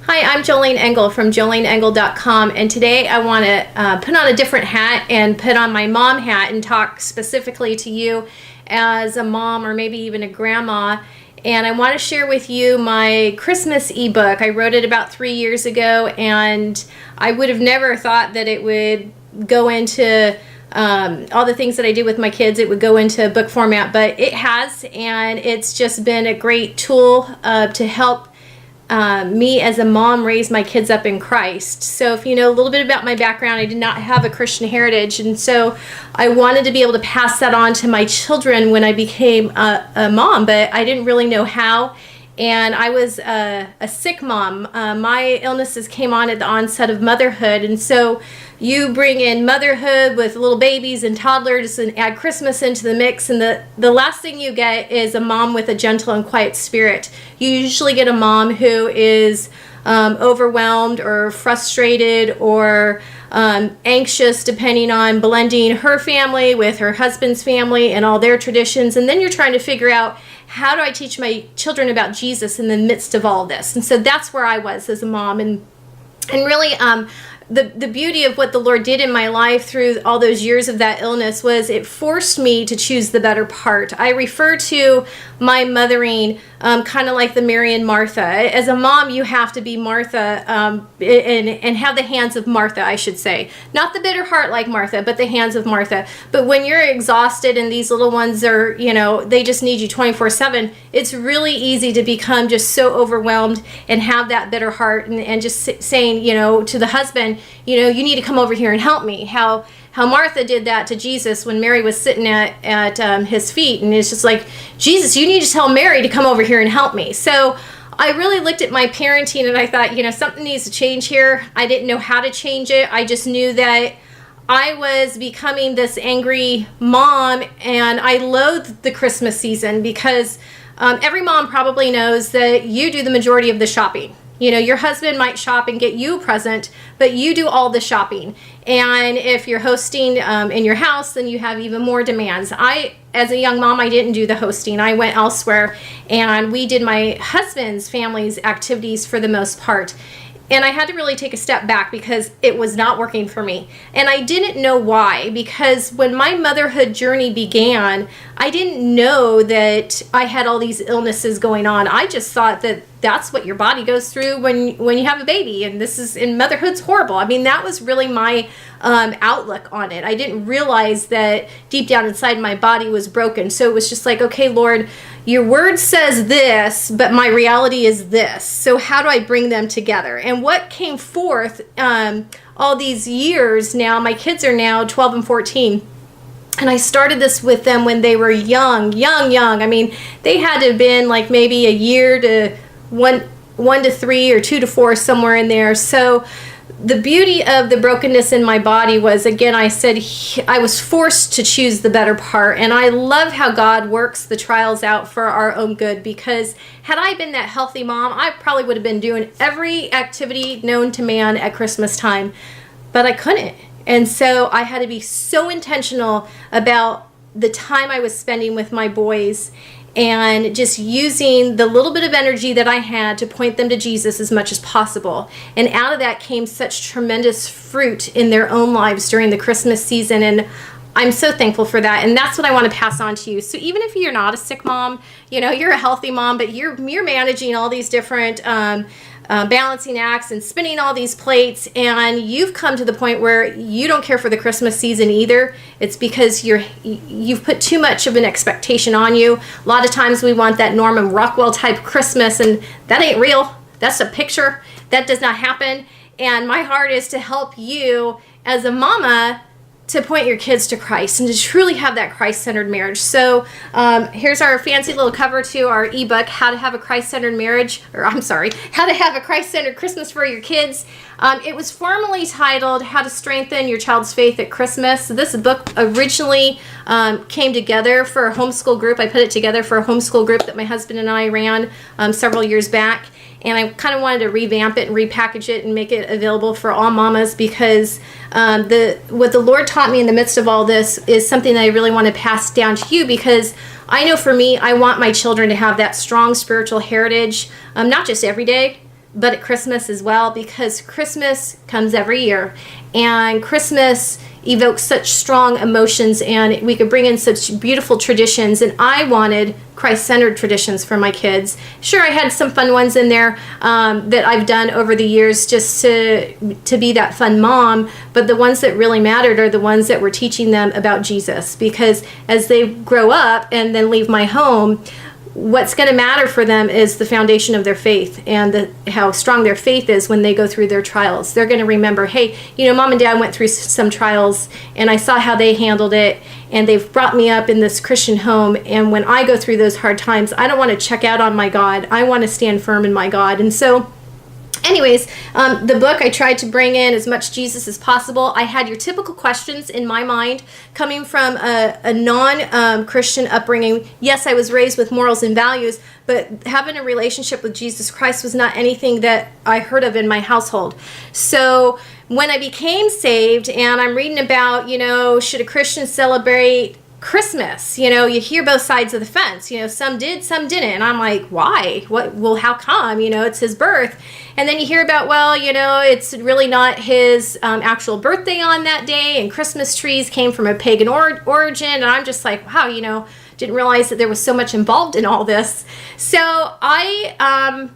Hi, I'm Jolene Engel from joleneengel.com, and today I want to put on a different hat and put on my mom hat and talk specifically to you as a mom or maybe even a grandma. And I want to share with you my Christmas ebook. I wrote it about 3 years ago, and I would have never thought that it would go into all the things that I did with my kids. It would go into book format, but it has, and it's just been a great tool to help me as a mom raise my kids up in Christ. So if you know a little bit about my background, I did not have a Christian heritage, and so I wanted to be able to pass that on to my children when I became a mom, but I didn't really know how. And I was a sick mom. My illnesses came on at the onset of motherhood, and so you bring in motherhood with little babies and toddlers and add Christmas into the mix, and the last thing you get is a mom with a gentle and quiet spirit. You usually get a mom who is overwhelmed or frustrated or anxious, depending on blending her family with her husband's family and all their traditions. And then you're trying to figure out, how do I teach my children about Jesus in the midst of all this? And so that's where I was as a mom. And really, the beauty of what the Lord did in my life through all those years of that illness was it forced me to choose the better part. I refer to my mothering kind of like the Mary and Martha. As a mom, you have to be Martha and have the hands of Martha, I should say. Not the bitter heart like Martha, but the hands of Martha. But when you're exhausted and these little ones are, they just need you 24/7, it's really easy to become just so overwhelmed and have that bitter heart and just saying, to the husband, you need to come over here and help me. How Martha did that to Jesus when Mary was sitting at his feet, and it's just like, Jesus, you need to tell Mary to come over here and help me. So I really looked at my parenting and I thought, something needs to change here. I didn't know how to change it. I just knew that I was becoming this angry mom, and I loathed the Christmas season because every mom probably knows that you do the majority of the shopping. Your husband might shop and get you a present, but you do all the shopping. And if you're hosting in your house, then you have even more demands. As a young mom, I didn't do the hosting. I went elsewhere, and we did my husband's family's activities for the most part. And I had to really take a step back because it was not working for me. And I didn't know why, because when my motherhood journey began, I didn't know that I had all these illnesses going on. I just thought that that's what your body goes through when you have a baby, and motherhood's horrible. I mean, that was really my outlook on it. I didn't realize that deep down inside my body was broken. So it was just like, okay, Lord, your word says this, but my reality is this. So how do I bring them together? And what came forth all these years now, my kids are now 12 and 14. And I started this with them when they were young. I mean, they had to have been like maybe a year to one to 3 or 2 to 4, somewhere in there. So the beauty of the brokenness in my body was, again, I said I was forced to choose the better part. And I love how God works the trials out for our own good, because had I been that healthy mom, I probably would have been doing every activity known to man at Christmas time, but I couldn't. And so I had to be so intentional about the time I was spending with my boys and just using the little bit of energy that I had to point them to Jesus as much as possible. And out of that came such tremendous fruit in their own lives during the Christmas season. And I'm so thankful for that. And that's what I want to pass on to you. So even if you're not a sick mom, you're a healthy mom, but you're managing all these different balancing acts and spinning all these plates, and you've come to the point where you don't care for the Christmas season either. It's because you've put too much of an expectation on you. A lot of times we want that Norman Rockwell type Christmas, and that ain't real. That's a picture. That does not happen. And my heart is to help you as a mama to point your kids to Christ and to truly have that Christ-centered marriage. So here's our fancy little cover to our ebook, How to Have a Christ-Centered Marriage, How to Have a Christ-Centered Christmas for Your Kids. It was formerly titled How to Strengthen Your Child's Faith at Christmas. So this book originally came together for a homeschool group. I put it together for a homeschool group that my husband and I ran several years back. And I kind of wanted to revamp it and repackage it and make it available for all mamas, because what the Lord taught me in the midst of all this is something that I really want to pass down to you, because I know for me, I want my children to have that strong spiritual heritage, not just every day, but at Christmas as well, because Christmas comes every year, and Christmas evokes such strong emotions, and we could bring in such beautiful traditions, and I wanted Christ-centered traditions for my kids. Sure, I had some fun ones in there that I've done over the years just to be that fun mom, but the ones that really mattered are the ones that were teaching them about Jesus, because as they grow up and then leave my home, what's going to matter for them is the foundation of their faith, and how strong their faith is when they go through their trials. They're going to remember, hey, Mom and Dad went through some trials, and I saw how they handled it, and they've brought me up in this Christian home, and when I go through those hard times, I don't want to check out on my God. I want to stand firm in my God. And so anyways, the book, I tried to bring in as much Jesus as possible. I had your typical questions in my mind coming from a non-Christian upbringing. Yes, I was raised with morals and values, but having a relationship with Jesus Christ was not anything that I heard of in my household. So when I became saved, and I'm reading about, should a Christian celebrate Christmas? You hear both sides of the fence. Some did, some didn't. And I'm like, why? What? Well, how come? It's his birth. And then you hear about, it's really not his actual birthday on that day, and Christmas trees came from a pagan origin. And I'm just like, wow, didn't realize that there was so much involved in all this. So I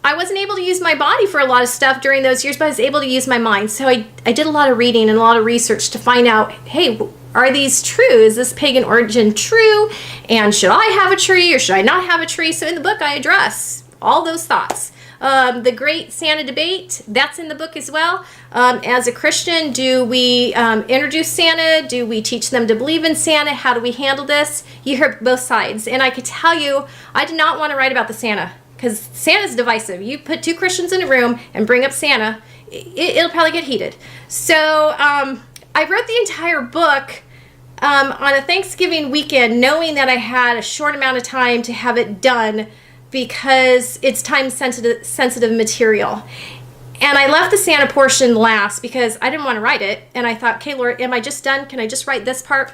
wasn't able to use my body for a lot of stuff during those years, but I was able to use my mind. So I did a lot of reading and a lot of research to find out, hey, are these true? Is this pagan origin true? And should I have a tree or should I not have a tree? So in the book, I address all those thoughts. The Great Santa Debate, that's in the book as well. As a Christian, do we introduce Santa? Do we teach them to believe in Santa? How do we handle this? You hear both sides. And I could tell you, I did not want to write about the Santa, because Santa's divisive. You put two Christians in a room and bring up Santa, it'll probably get heated. So I wrote the entire book on a Thanksgiving weekend, knowing that I had a short amount of time to have it done, because it's time sensitive material. And I left the Santa portion last because I didn't want to write it. And I thought, okay, Lord, am I just done? Can I just write this part?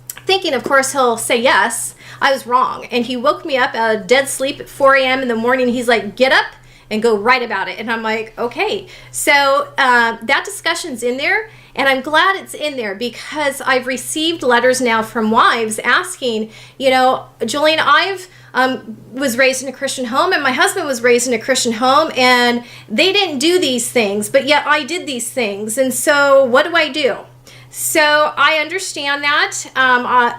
Thinking, of course, he'll say yes. I was wrong. And he woke me up out of dead sleep at 4 a.m. in the morning. He's like, get up and go write about it. And I'm like, okay. So that discussion's in there. And I'm glad it's in there, because I've received letters now from wives asking, Jolene, I've was raised in a Christian home, and my husband was raised in a Christian home, and they didn't do these things, but yet I did these things. And so what do I do? So I understand that.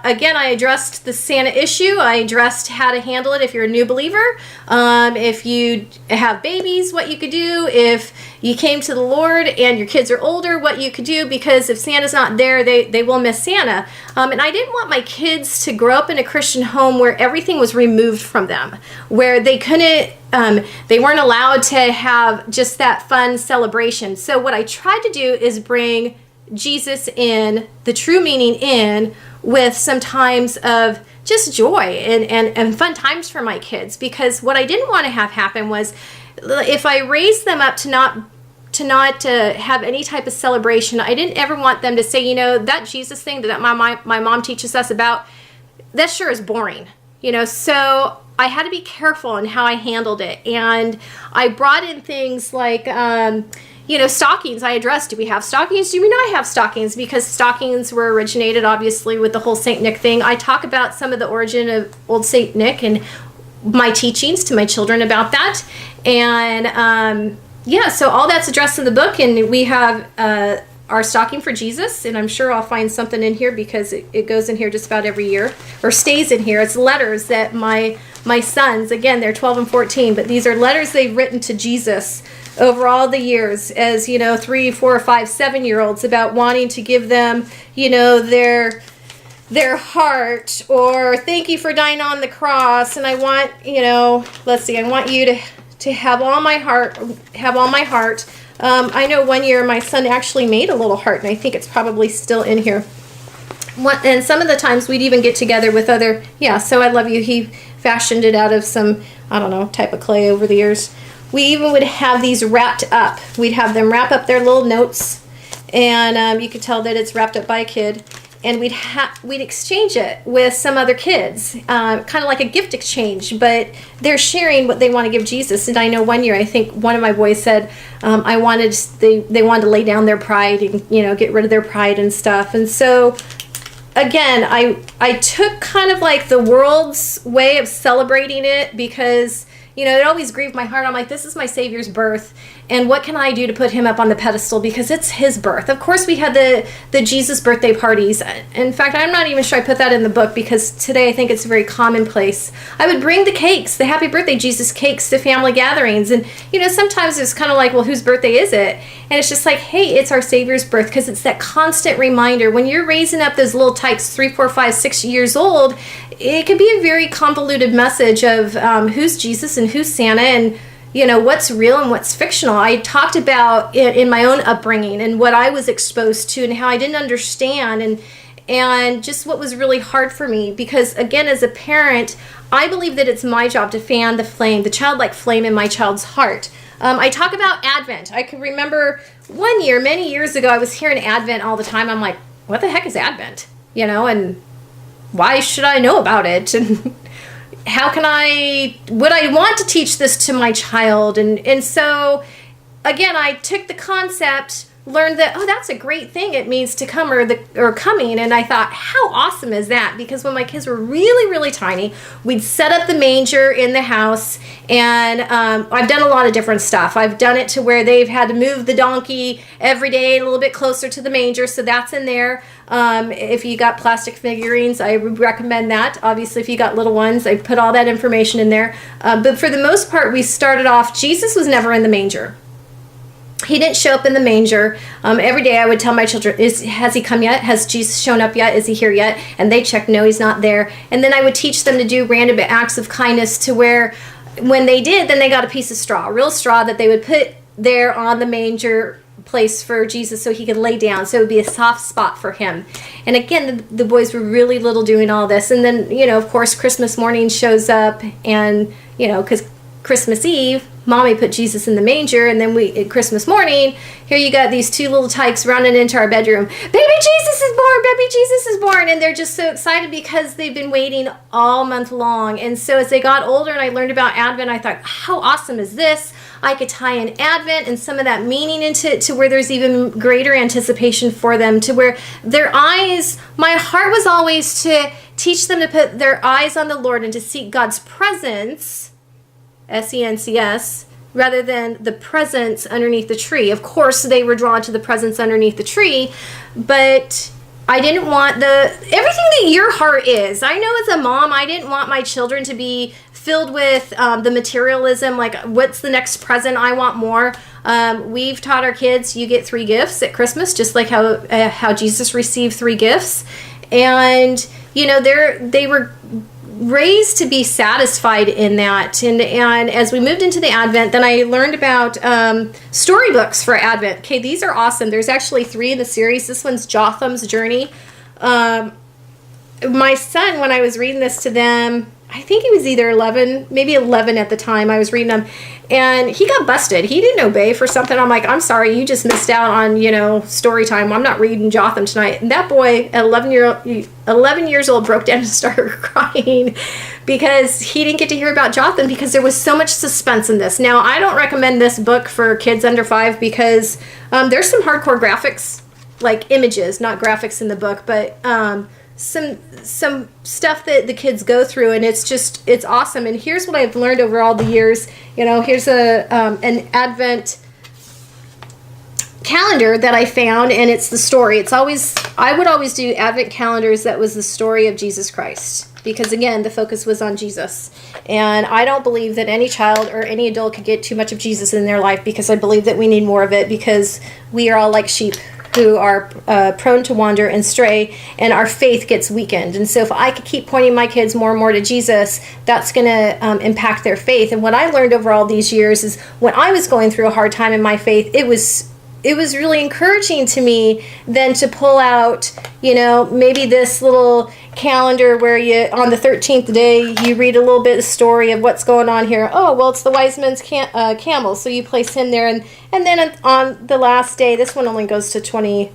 Again, I addressed the Santa issue. I addressed how to handle it if you're a new believer. If you have babies, what you could do. If you came to the Lord and your kids are older, what you could do, because if Santa's not there, they will miss Santa. And I didn't want my kids to grow up in a Christian home where everything was removed from them, where they couldn't, they weren't allowed to have just that fun celebration. So what I tried to do is bring Jesus in, the true meaning in, with some times of just joy and fun times for my kids. Because what I didn't want to have happen was, if I raised them up to not have any type of celebration, I didn't ever want them to say, that Jesus thing that my mom teaches us about, that sure is boring. So I had to be careful in how I handled it. And I brought in things like stockings. I addressed, do we have stockings? Do we not have stockings? Because stockings were originated, obviously, with the whole Saint Nick thing. I talk about some of the origin of old Saint Nick and my teachings to my children about that. And so all that's addressed in the book. And we have our stocking for Jesus. And I'm sure I'll find something in here, because it goes in here just about every year, or stays in here. It's letters that my sons, again, they're 12 and 14, but these are letters they've written to Jesus over all the years as, 3, 4, 5, 7-year-olds, about wanting to give them, their heart, or thank you for dying on the cross. And I want, I want you to have all my heart, I know one year my son actually made a little heart, and I think it's probably still in here. And some of the times we'd even get together with other, so I love you. He fashioned it out of some, type of clay over the years. We even would have these wrapped up. We'd have them wrap up their little notes, and you could tell that it's wrapped up by a kid. and we'd exchange it with some other kids, kind of like a gift exchange, but they're sharing what they want to give Jesus. And I know one year, I think one of my boys said, they wanted to lay down their pride and, get rid of their pride and stuff. And so again, I took kind of like the world's way of celebrating it, because it always grieved my heart. I'm like, this is my Savior's birth, and what can I do to put him up on the pedestal, because it's his birth. Of course, we had the Jesus birthday parties. In fact, I'm not even sure I put that in the book, because today I think it's very commonplace. I would bring the cakes, the happy birthday Jesus cakes, to family gatherings, and sometimes it's kind of like, well, whose birthday is it? And it's just like, hey, it's our Savior's birth, because it's that constant reminder. When you're raising up those little tykes, 3, 4, 5, 6 years old, it can be a very convoluted message of who's Jesus and who's Santa, and what's real and what's fictional. I talked about it in my own upbringing and what I was exposed to and how I didn't understand, and just what was really hard for me, because again, as a parent, I believe that it's my job to fan the flame, the childlike flame in my child's heart. I talk about Advent. I can remember one year, many years ago, I was hearing Advent all the time. I'm like, what the heck is Advent? And why should I know about it? And would I want to teach this to my child? And so, again, I took the concept, learned that, that's a great thing. It means to come or coming. And I thought, how awesome is that? Because when my kids were really, really tiny, we'd set up the manger in the house. And I've done a lot of different stuff. I've done it to where they've had to move the donkey every day a little bit closer to the manger. So that's in there. If you got plastic figurines, I would recommend that. Obviously, if you got little ones, I put all that information in there. But for the most part, we started off, Jesus was never in the manger. He didn't show up in the manger. Every day I would tell my children, has he come yet? Has Jesus shown up yet? Is he here yet? And they checked, no, he's not there. And then I would teach them to do random acts of kindness, to where when they did, then they got a piece of straw, real straw, that they would put there on the manger place for Jesus so he could lay down, so it would be a soft spot for him. And again, the boys were really little doing all this. And then, of course, Christmas morning shows up, and, because Christmas Eve, Mommy put Jesus in the manger, and then at Christmas morning, here you got these two little tykes running into our bedroom. Baby Jesus is born! Baby Jesus is born! And they're just so excited because they've been waiting all month long. And so as they got older and I learned about Advent, I thought, how awesome is this? I could tie in Advent and some of that meaning into it, to where there's even greater anticipation for them, to where their eyes, my heart was always to teach them to put their eyes on the Lord and to seek God's presence, S-E-N-C-S, rather than the presence underneath the tree. Of course, they were drawn to the presence underneath the tree, but I didn't want everything that your heart is. I know as a mom, I didn't want my children to be filled with the materialism, like what's the next present, I want more. We've taught our kids, you get 3 gifts at Christmas, just like how Jesus received 3 gifts. And, they were raised to be satisfied in that. And as we moved into the Advent, then I learned about storybooks for Advent. Okay, these are awesome. There's actually 3 in the series. This one's Jotham's Journey. My son, when I was reading this to them, I think he was either 11, maybe 11 at the time I was reading them, and he got busted. He didn't obey for something. I'm like, I'm sorry, you just missed out on, story time. I'm not reading Jotham tonight. And that boy at 11 years old broke down and started crying because he didn't get to hear about Jotham, because there was so much suspense in this. Now, I don't recommend this book for kids under 5, because there's some hardcore graphics, like images, not graphics in the book, but some stuff that the kids go through, and it's awesome. And here's what I've learned over all the years. Here's an Advent calendar that I found, and it's the story. I would always do Advent calendars that was the story of Jesus Christ, because again, the focus was on Jesus. And I don't believe that any child or any adult could get too much of Jesus in their life, because I believe that we need more of it, because we are all like sheep who are prone to wander and stray, and our faith gets weakened. And so if I could keep pointing my kids more and more to Jesus, that's going to impact their faith. And what I learned over all these years is, when I was going through a hard time in my faith, it was really encouraging to me then to pull out, maybe this little calendar where you, on the 13th day, you read a little bit of story of what's going on here. Oh, well, it's the wise men's camel, so you place him there. And then on the last day, this one only goes to 20,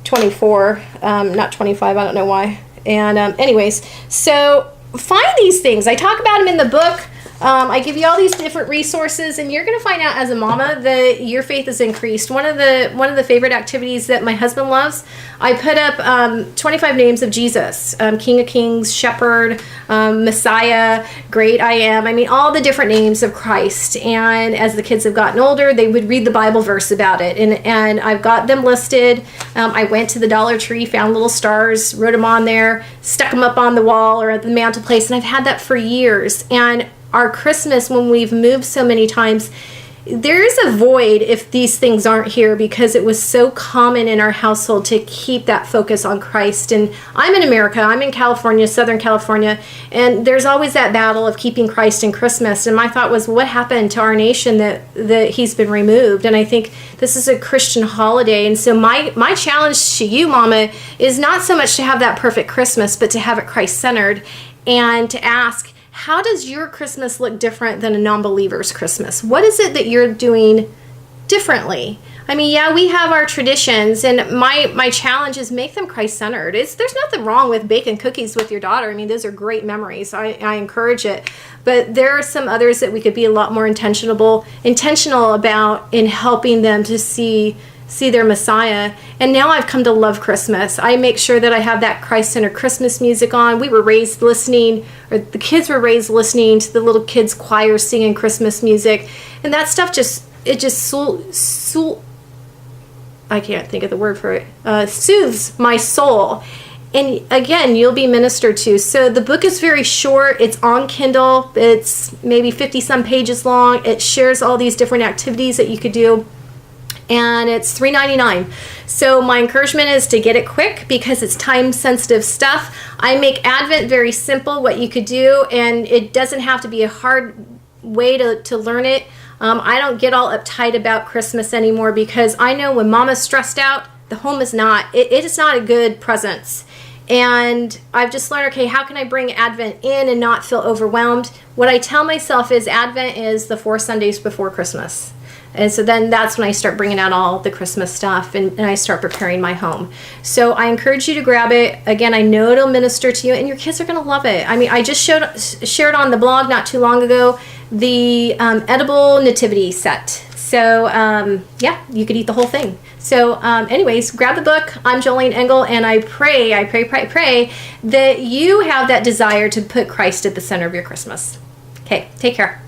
24, not 25. I don't know why. And anyways, so find these things. I talk about them in the book. I give you all these different resources, and you're going to find out as a mama that your faith is increased. One of the favorite activities that my husband loves, I put up 25 names of Jesus, King of Kings, Shepherd, Messiah, Great I Am. I mean, all the different names of Christ. And as the kids have gotten older, they would read the Bible verse about it. And I've got them listed. I went to the Dollar Tree, found little stars, wrote them on there, stuck them up on the wall or at the mantelpiece, and I've had that for years. And our Christmas, when we've moved so many times, there is a void if these things aren't here, because it was so common in our household to keep that focus on Christ. And I'm in America, I'm in California, Southern California, and there's always that battle of keeping Christ in Christmas. And my thought was, what happened to our nation that he's been removed? And I think this is a Christian holiday. And so my challenge to you, Mama, is not so much to have that perfect Christmas, but to have it Christ-centered, and to ask, how does your Christmas look different than a non-believer's Christmas? What is it that you're doing differently? I mean, yeah, we have our traditions, and my challenge is make them Christ-centered. There's nothing wrong with baking cookies with your daughter. I mean, those are great memories. I encourage it. But there are some others that we could be a lot more intentional about in helping them to see their Messiah. And now I've come to love Christmas. I make sure that I have that Christ-centered Christmas music on. We were raised listening, or the kids were raised listening to the little kids choir singing Christmas music. And that stuff I can't think of the word for it, soothes my soul. And again, you'll be ministered to. So the book is very short. It's on Kindle. It's maybe 50 some pages long. It shares all these different activities that you could do. And it's $3.99. So my encouragement is to get it quick, because it's time-sensitive stuff. I make Advent very simple, what you could do, and it doesn't have to be a hard way to learn it. I don't get all uptight about Christmas anymore, because I know when Mama's stressed out, the home is not. It is not a good presence. And I've just learned, okay, how can I bring Advent in and not feel overwhelmed? What I tell myself is Advent is the 4 Sundays before Christmas. And so then that's when I start bringing out all the Christmas stuff, and I start preparing my home. So I encourage you to grab it. Again, I know it'll minister to you, and your kids are going to love it. I mean, I just shared on the blog not too long ago the edible nativity set. So yeah, you could eat the whole thing. So anyways, grab the book. I'm Jolene Engel, and I pray that you have that desire to put Christ at the center of your Christmas. Okay, take care.